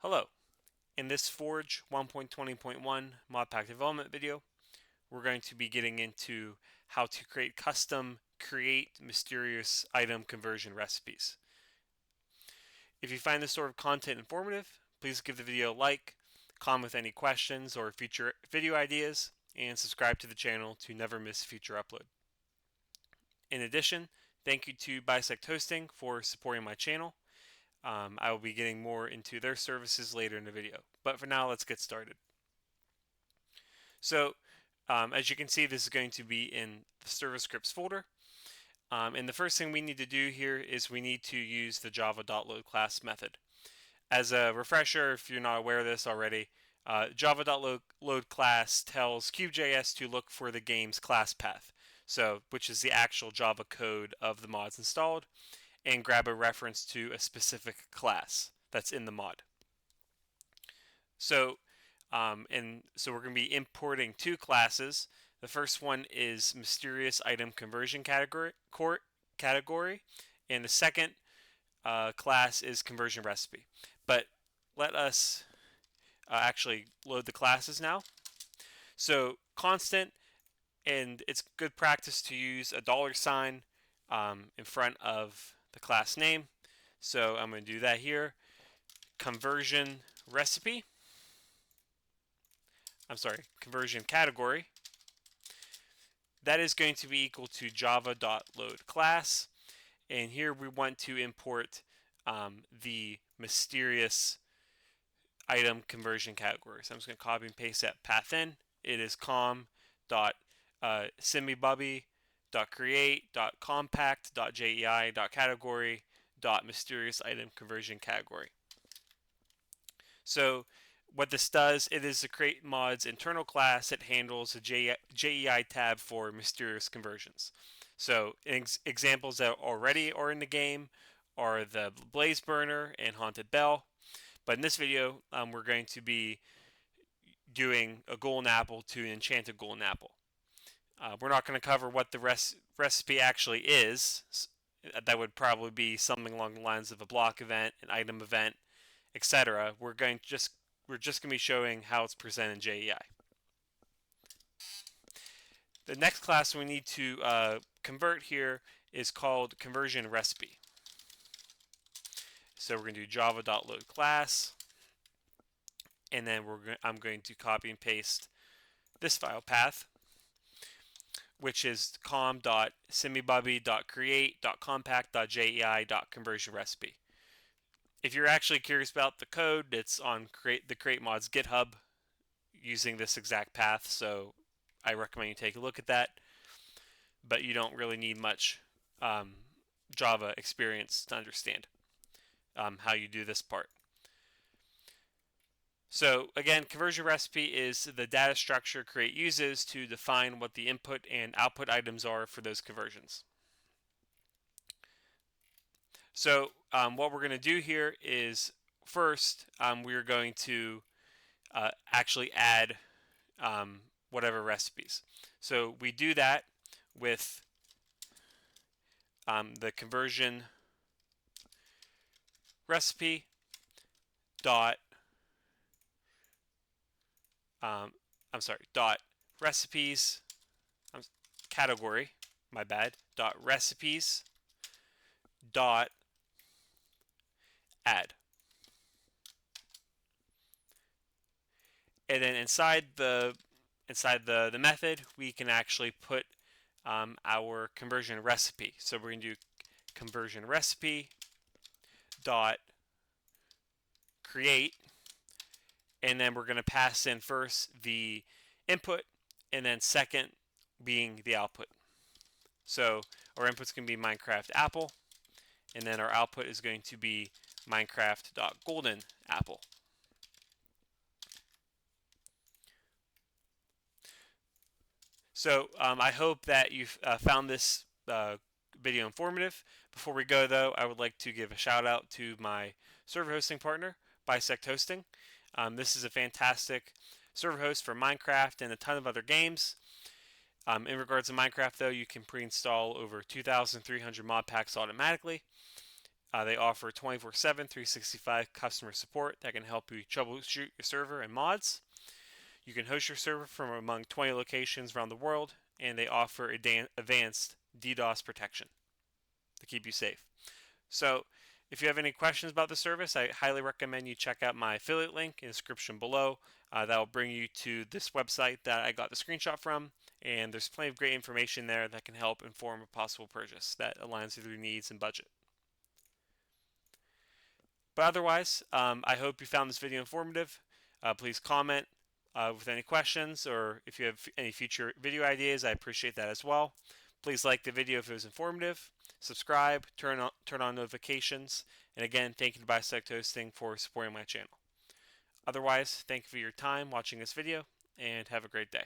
Hello, in this Forge 1.20.1 modpack development video, we're going to be getting into how to create custom create mysterious item conversion recipes. If you find this sort of content informative, please give the video a like, comment with any questions or future video ideas, and subscribe to the channel to never miss a future upload. In addition, thank you to BisectHosting for supporting my channel. I will be getting more into their services later in the video. But for now, let's get started. So, as you can see, this is going to be in the server scripts folder. And the first thing we need to do here is we need to use the java.loadClass method. As a refresher, if you're not aware of this already, java.loadClass tells KubeJS to look for the game's class path, which is the actual Java code of the mods installed, and grab a reference to a specific class that's in the mod. So we're going to be importing two classes. The first one is mysterious item conversion category, and the second class is conversion recipe. But let us actually load the classes now. So constant, and it's good practice to use a $sign in front of the class name. So I'm going to do that here. Conversion recipe. Conversion category. That is going to be equal to java.loadClass. And here we want to import the mysterious item conversion category. So I'm just going to copy and paste that path in. It is com.simibubby.create.compact.jei.category.mysterious item conversion category. So what this does, it is the Create Mods internal class that handles the JEI tab for mysterious conversions. So examples that already are in the game are the Blaze Burner and Haunted Bell. But in this video, we're going to be doing a golden apple to an enchanted golden apple. We're not going to cover what the recipe actually is. That would probably be something along the lines of a block event, an item event, etc. We're just going to be showing how it's presented in JEI. The next class we need to convert here is called conversion recipe. So we're going to do java.loadClass, and then I'm going to copy and paste this file path, which is com.simibubby.create.compact.jei.conversion recipe. If you're actually curious about the code, it's on the Create Mods GitHub using this exact path, so I recommend you take a look at that. But you don't really need much Java experience to understand how you do this part. So again, conversion recipe is the data structure Create uses to define what the input and output items are for those conversions. So what we're going to do here is first we are going to actually add whatever recipes. So we do that with the conversion recipe dot dot recipes category, my bad, dot recipes dot add. And then inside the method, we can actually put our conversion recipe. So we're going to do conversion recipe dot create, and then we're going to pass in first the input, and then second being the output. So our input's going to be Minecraft apple, and then our output is going to be Minecraft.golden apple. So I hope that you've found this video informative. Before we go, though, I would like to give a shout out to my server hosting partner, BisectHosting. This is a fantastic server host for Minecraft and a ton of other games. In regards to Minecraft, though, you can pre-install over 2,300 mod packs automatically. They offer 24/7, 365 customer support that can help you troubleshoot your server and mods. You can host your server from among 20 locations around the world, and they offer advanced DDoS protection to keep you safe. So, if you have any questions about the service, I highly recommend you check out my affiliate link in the description below. That will bring you to this website that I got the screenshot from, and there's plenty of great information there that can help inform a possible purchase that aligns with your needs and budget. But otherwise, I hope you found this video informative. Please comment with any questions, or if you have any future video ideas, I appreciate that as well. Please like the video if it was informative. Subscribe, turn on notifications, and again, thank you to BisectHosting for supporting my channel. Otherwise, thank you for your time watching this video, and have a great day.